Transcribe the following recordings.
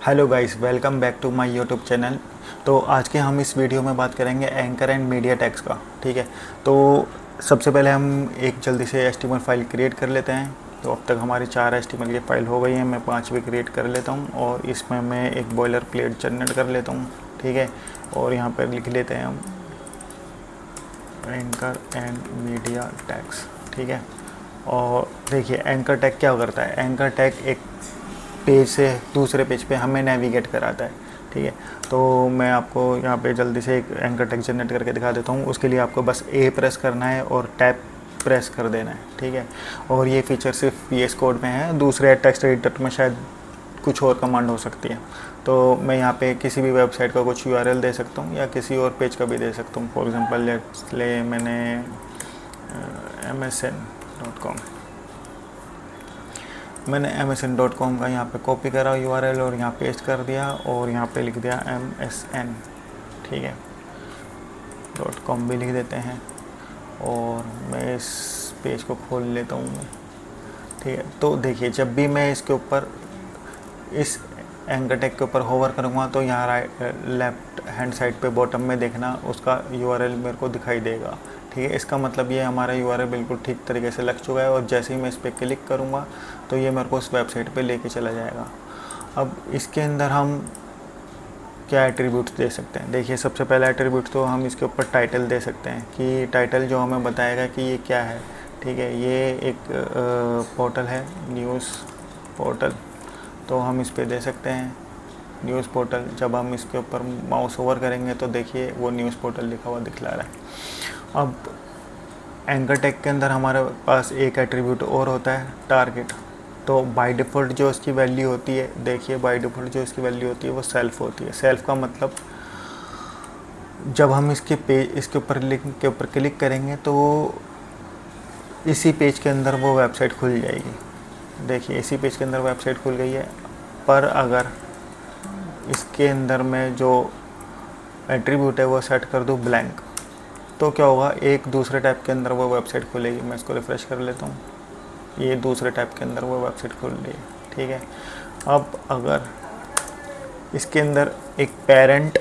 Hello guys, welcome back to my YouTube channel. तो आज के हम इस वीडियो में बात करेंगे एंकर एंड मीडिया टैग्स का। ठीक है, तो सबसे पहले हम एक जल्दी से एचटीएमएल फाइल क्रिएट कर लेते हैं। तो अब तक हमारी 4 एचटीएमएल की फाइल हो गई हैं, मैं 5वीं क्रिएट कर लेता हूँ और इसमें मैं एक बॉयलर प्लेट जनरेट कर लेता हूँ। ठीक है, और यहाँ पर लिख लेते हैं हम एंकर एंड मीडिया टैग्स। ठीक है, और देखिए एंकर टैग क्या करता है। एंकर टैग एक पेज से दूसरे पेज पे हमें नेविगेट कराता है। ठीक है, तो मैं आपको यहाँ पे जल्दी से एक एंकर टैग जनरेट करके दिखा देता हूँ। उसके लिए आपको बस ए प्रेस करना है और टैब प्रेस कर देना है। ठीक है, और ये फीचर सिर्फ VS कोड में है, दूसरे टेक्स्ट एडिटर में शायद कुछ और कमांड हो सकती है। तो मैं यहाँ पे किसी भी वेबसाइट का कुछ URL दे सकता हूँ या किसी और पेज का भी दे सकता हूँ। फॉर एग्जांपल लेट्स ले मैंने MSN.com मैंने MSN.com का यहाँ पे कॉपी करा URL और यहाँ पेस्ट कर दिया और यहाँ पे लिख दिया MSN। ठीक है, .com भी लिख देते हैं और मैं इस पेज को खोल लेता हूँ मैं। ठीक है, तो देखिए जब भी मैं इसके ऊपर इस एंकर टैग के ऊपर होवर करूँगा तो यहाँ लेफ्ट हैंड साइड पे बॉटम में देखना उसका URL मेरे को दिखाई देगा। ठीक है, इसका मतलब ये हमारा URL बिल्कुल ठीक तरीके से लग चुका है और जैसे ही मैं इस पर क्लिक करूँगा तो ये मेरे को उस वेबसाइट पे लेके चला जाएगा। अब इसके अंदर हम क्या एट्रीब्यूट्स दे सकते हैं। देखिए सबसे पहला एट्रीब्यूट तो हम इसके ऊपर टाइटल दे सकते हैं कि टाइटल जो हमें बताएगा कि ये क्या है। ठीक है, ये एक पोर्टल है, न्यूज़ पोर्टल, तो हम इस पे दे सकते हैं न्यूज़ पोर्टल। जब हम इसके ऊपर माउस ओवर करेंगे तो देखिए वो न्यूज़ पोर्टल लिखा हुआ दिखला रहा है। अब एंकर टैग के अंदर हमारे पास एक एट्रीब्यूट और होता है टारगेट। तो बाय डिफ़ॉल्ट जो इसकी वैल्यू होती है, देखिए बाय डिफ़ॉल्ट जो इसकी वैल्यू होती है वो सेल्फ होती है। सेल्फ का मतलब जब हम इसके ऊपर लिंक के ऊपर क्लिक करेंगे तो इसी पेज के अंदर वो वेबसाइट खुल जाएगी। देखिए इसी पेज के अंदर वेबसाइट खुल गई है, पर अगर इसके अंदर में जो एट्रीब्यूट है वो सेट कर दूँ ब्लैंक तो क्या होगा, एक दूसरे टाइप के अंदर वो वेबसाइट खुलेगी। मैं इसको रिफ़्रेश कर लेता हूँ, ये दूसरे टाइप के अंदर वो वेबसाइट खुल रही है। ठीक है, अब अगर इसके अंदर एक पेरेंट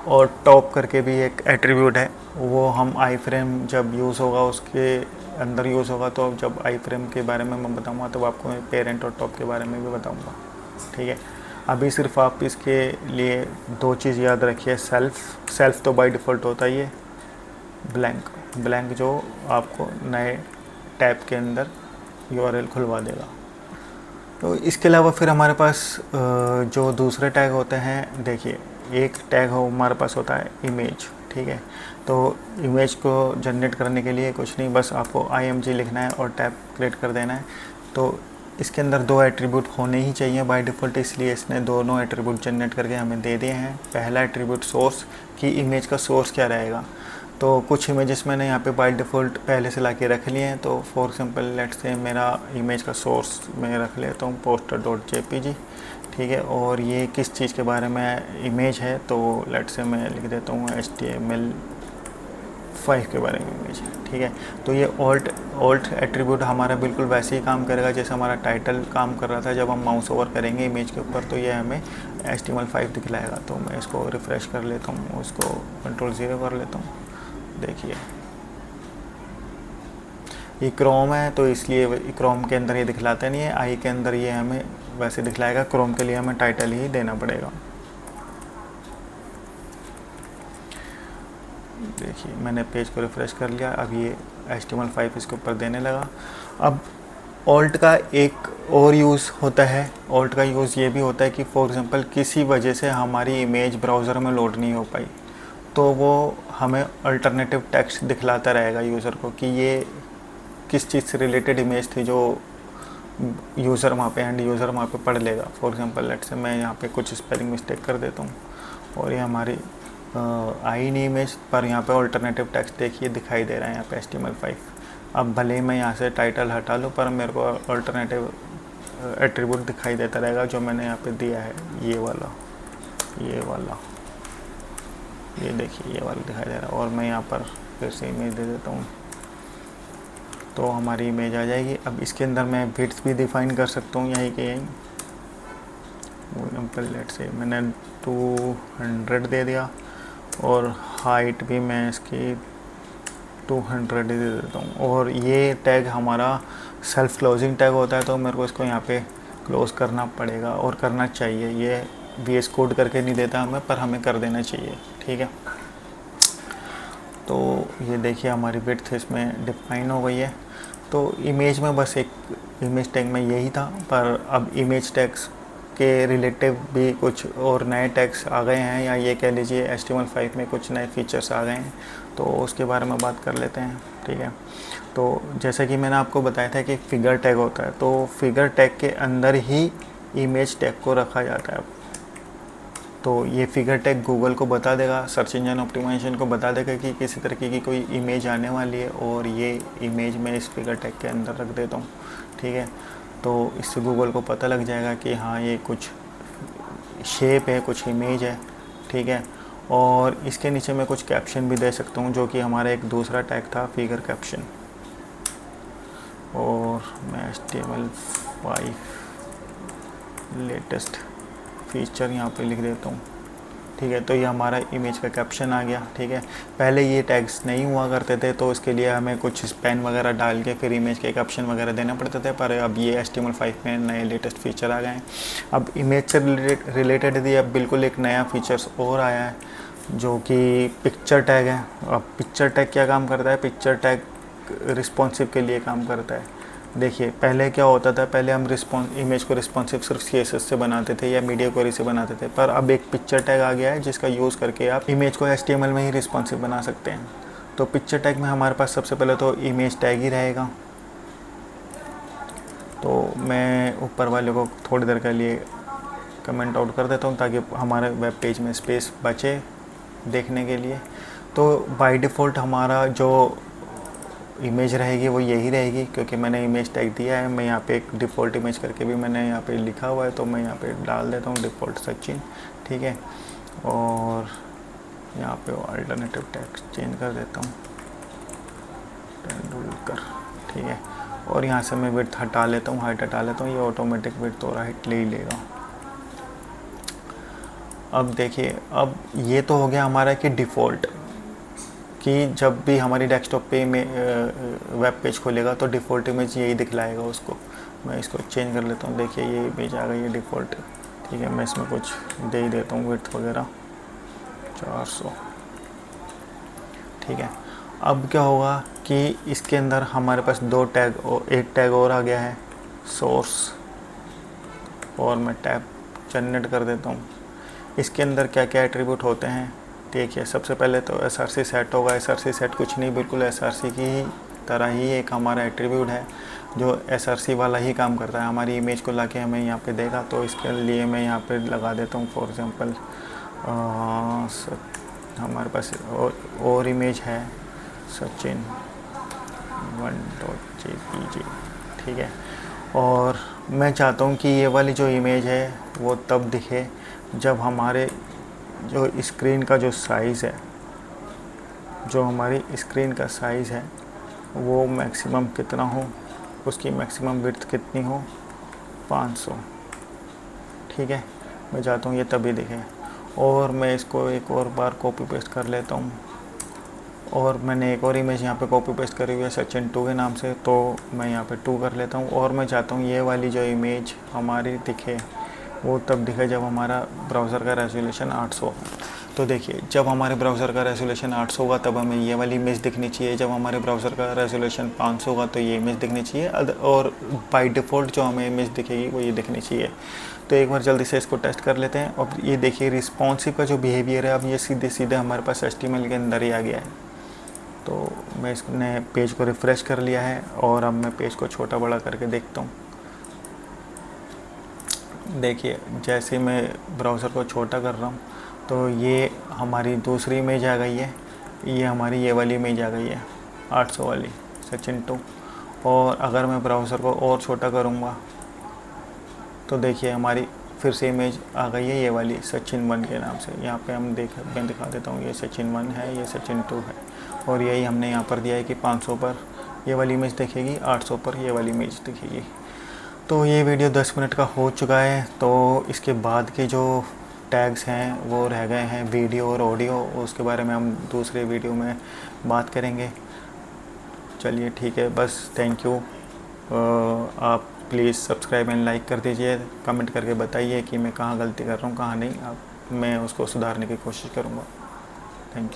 और टॉप करके भी एक एट्रीब्यूट है, वो हम आई फ्रेम जब यूज़ होगा उसके अंदर यूज़ होगा, तो जब आई फ्रेम के बारे में मैं बताऊँगा तब आपको मैं पेरेंट और टॉप के बारे में भी बताऊँगा। ठीक है, अभी सिर्फ आप इसके लिए 2 चीज़ याद रखिए। सेल्फ तो बाय डिफ़ॉल्ट होता ही है, ब्लैंक जो आपको नए टैब के अंदर URL खुलवा देगा। तो इसके अलावा फिर हमारे पास जो दूसरे टैग होते हैं, देखिए एक टैग हो हमारे पास होता है इमेज। ठीक है, तो इमेज को जनरेट करने के लिए कुछ नहीं, बस आपको IMG लिखना है और टैब क्रिएट कर देना है। तो इसके अंदर 2 एट्रीब्यूट होने ही चाहिए बाय डिफ़ॉल्ट, इसलिए इसने दोनों एट्रीब्यूट जनरेट करके हमें दे दिए हैं। पहला एट्रीब्यूट सोर्स, कि इमेज का सोर्स क्या रहेगा। तो कुछ इमेजेस मैंने यहाँ पे बाय डिफ़ॉल्ट पहले से ला के रख लिए हैं। तो फॉर एग्जांपल लेट्स से मेरा इमेज का सोर्स मैं रख लेता हूँ poster.jpg। ठीक है, और ये किस चीज़ के बारे में इमेज है, तो लेट्स से मैं लिख देता हूँ HTML5 के बारे में इमेज है। ठीक है, तो ये ऑल्ट एट्रीब्यूट हमारा बिल्कुल वैसे ही काम करेगा जैसे हमारा टाइटल काम कर रहा था। जब हम माउस ओवर करेंगे इमेज के ऊपर तो ये हमें HTML5 दिखलाएगा। तो मैं इसको रिफ़्रेश कर लेता हूँ, उसको Ctrl+0 कर लेता हूँ। देखिए ये क्रोम है तो इसलिए क्रोम के अंदर ये दिखलाता नहीं है, आई के अंदर ये हमें वैसे दिखलाएगा। क्रोम के लिए हमें टाइटल ही देना पड़ेगा। देखिए मैंने पेज को रिफ़्रेश कर लिया, अब ये HTML5 इसके ऊपर देने लगा। अब ऑल्ट का एक और यूज़ होता है। ऑल्ट का यूज़ ये भी होता है कि फॉर एग्जांपल किसी वजह से हमारी इमेज ब्राउज़र में लोड नहीं हो पाई तो वो हमें अल्टरनेटिव टेक्स्ट दिखलाता रहेगा यूज़र को कि ये किस चीज़ से रिलेटेड इमेज थी जो यूज़र वहाँ पे एंड यूज़र वहाँ पे पढ़ लेगा। फॉर एग्जांपल लेट्स से मैं यहाँ पे कुछ स्पेलिंग मिस्टेक कर देता हूँ और ये हमारी आई नहीं इमेज, पर यहाँ पे अल्टरनेटिव टेक्स्ट देखिए दिखाई दे रहा है यहाँ पे HTML5। अब भले ही मैं यहाँ से टाइटल हटा लूँ पर मेरे को अल्टरनेटिव एट्रीब्यूट दिखाई देता रहेगा जो मैंने यहाँ पे दिया है। ये वाला ये देखिए ये वाला दिखाई दे रहा है। और मैं यहाँ पर फिर से इमेज दे देता हूँ तो हमारी इमेज आ जाएगी। अब इसके अंदर मैं विड्थ भी डिफ़ाइन कर सकता हूँ, यहीं के यहीं एग्जाम्पल लेट से मैंने 200 दे दिया और हाइट भी मैं इसकी 200 दे देता हूँ। और ये टैग हमारा सेल्फ क्लोजिंग टैग होता है, तो मेरे को इसको यहाँ पे क्लोज़ करना पड़ेगा और करना चाहिए। ये VS कोड करके नहीं देता हमें, पर हमें कर देना चाहिए, ठीक है। तो ये देखिए हमारी विड्थ इसमें डिफाइन हो गई है। तो इमेज में बस एक इमेज टैग में यही था, पर अब इमेज टैग्स के रिलेटिव भी कुछ और नए टैग्स आ गए हैं, या ये कह लीजिए HTML5 में कुछ नए फीचर्स आ गए हैं, तो उसके बारे में बात कर लेते हैं, ठीक है। तो जैसा कि मैंने आपको बताया था कि फिगर टैग होता है, तो फिगर टैग के अंदर ही इमेज टैग को रखा जाता है। तो ये फिगर टैग गूगल को बता देगा, सर्च इंजन ऑप्टिमाइजेशन को बता देगा कि किसी तरीके की कोई इमेज आने वाली है, और ये इमेज मैं इस फिगर टैग के अंदर रख देता हूँ, ठीक है। तो इससे गूगल को पता लग जाएगा कि हाँ ये कुछ शेप है, कुछ इमेज है, ठीक है। और इसके नीचे मैं कुछ कैप्शन भी दे सकता हूँ, जो कि हमारा एक दूसरा टैग था फिगर कैप्शन। और मैं HTML5 लेटेस्ट फीचर यहाँ पे लिख देता हूँ, ठीक है। तो ये हमारा इमेज का कैप्शन आ गया, ठीक है। पहले ये टैग्स नहीं हुआ करते थे, तो इसके लिए हमें कुछ स्पैन वगैरह डाल के फिर इमेज के कैप्शन वगैरह देने पड़ते थे, पर अब ये HTML5 में नए लेटेस्ट फीचर आ गए हैं। अब इमेज से रिलेटेड भी अब बिल्कुल एक नया फीचर्स और आया है, जो कि पिक्चर टैग है। अब पिक्चर टैग क्या काम करता है? पिक्चर टैग रिस्पॉन्सिव के लिए काम करता है। देखिए पहले क्या होता था, पहले हम इमेज को रिस्पॉन्सिव सिर्फ CSS से बनाते थे या मीडिया क्वेरी से बनाते थे, पर अब एक पिक्चर टैग आ गया है जिसका यूज़ करके आप इमेज को HTML में ही रिस्पॉन्सिव बना सकते हैं। तो पिक्चर टैग में हमारे पास सबसे पहले तो इमेज टैग ही रहेगा। तो मैं ऊपर वाले को थोड़ी देर के लिए कमेंट आउट कर देता हूँ, ताकि हमारे वेब पेज में स्पेस बचे देखने के लिए। तो बाय डिफ़ॉल्ट हमारा जो इमेज रहेगी वो यही रहेगी, क्योंकि मैंने इमेज टैग दिया है। मैं यहाँ पे एक डिफ़ॉल्ट इमेज करके भी मैंने यहाँ पे लिखा हुआ है, तो मैं यहाँ पे डाल देता हूँ डिफ़ॉल्ट सचिन, ठीक है। और यहाँ पे अल्टरनेटिव टैग चेंज कर देता हूँ तेंदुलकर, ठीक है। और यहाँ से मैं विड्थ हटा लेता हूँ, हाइट हटा लेता हूँ, ये ऑटोमेटिक विड्थ और हाइट ले ही लेगा। अब देखिए, अब ये तो हो गया हमारा कि डिफ़ॉल्ट, कि जब भी हमारी डेस्कटॉप पे में वेब पेज खोलेगा तो डिफ़ॉल्ट इमेज यही दिखलाएगा उसको। मैं इसको चेंज कर लेता हूँ। देखिए ये इमेज आ गई है डिफ़ॉल्ट, ठीक है। मैं इसमें कुछ दे ही देता हूँ विड्थ वगैरह 400, ठीक है। अब क्या होगा कि इसके अंदर हमारे पास दो टैग और एक टैग और आ गया है सोर्स, और मैं टैब जनरेट कर देता हूँ। इसके अंदर क्या क्या एट्रीब्यूट होते हैं देखिए। सबसे पहले तो SRC सेट होगा। SRC सेट कुछ नहीं, बिल्कुल SRC की तरह ही एक हमारा एट्रीब्यूट है, जो SRC वाला ही काम करता है। हमारी इमेज को लाके हमें यहाँ पे देगा, तो इसके लिए मैं यहाँ पे लगा देता हूँ फॉर एग्ज़ाम्पल हमारे पास और इमेज है सचिन 1.jpg, ठीक है। और मैं चाहता हूँ कि ये वाली जो इमेज है वो तब दिखे जब हमारे जो स्क्रीन का जो साइज़ है, जो हमारी स्क्रीन का साइज़ है वो मैक्सिमम कितना हो, उसकी मैक्सिमम विड्थ कितनी हो, 500, ठीक है। मैं चाहता हूँ ये तभी दिखे। और मैं इसको एक और बार कॉपी पेस्ट कर लेता हूँ, और मैंने एक और इमेज यहाँ पे कॉपी पेस्ट करी हुई है सचिन 2 के नाम से, तो मैं यहाँ पे 2 कर लेता हूँ। और मैं चाहता हूँ ये वाली जो इमेज हमारी दिखे वो तब दिखे जब हमारा ब्राउज़र का रेजोल्यूशन 800। तो देखिए, जब हमारे ब्राउज़र का रेजोल्यूशन 800 होगा तब हमें ये वाली इमेज दिखनी चाहिए। जब हमारे ब्राउज़र का रेजोल्यूशन 500 होगा तो ये इमेज दिखनी चाहिए, और बाय डिफ़ॉल्ट जो हमें इमेज दिखेगी वो ये दिखनी चाहिए। तो एक बार जल्दी से इसको टेस्ट कर लेते हैं। अब ये देखिए रिस्पॉन्सिव का जो बिहेवियर है, अब ये सीधे सीधे हमारे पास HTML के अंदर ही आ गया है। तो मैं इसने पेज को रिफ़्रेश कर लिया है, और अब मैं पेज को छोटा बड़ा करके देखता हूँ। देखिए जैसे मैं ब्राउज़र को छोटा कर रहा हूँ तो ये हमारी दूसरी इमेज आ गई है, ये हमारी ये वाली इमेज आ गई है 800 वाली सचिन 2। और अगर मैं ब्राउज़र को और छोटा करूँगा तो देखिए हमारी फिर से इमेज आ गई है ये वाली सचिन 1 के नाम से। यहाँ पे मैं दिखा देता हूँ, ये सचिन 1 है, ये सचिन 2 है, और यही हमने यहाँ पर दिया है कि 500 पर ये वाली इमेज दिखेगी, 800 पर ये वाली इमेज दिखेगी। तो ये वीडियो 10 मिनट का हो चुका है। तो इसके बाद के जो टैग्स हैं वो रह गए हैं वीडियो और ऑडियो, उसके बारे में हम दूसरे वीडियो में बात करेंगे। चलिए ठीक है, बस थैंक यू। आप प्लीज़ सब्सक्राइब एंड लाइक कर दीजिए, कमेंट करके बताइए कि मैं कहाँ गलती कर रहा हूँ कहाँ नहीं। आप मैं उसको सुधारने की कोशिश करूँगा।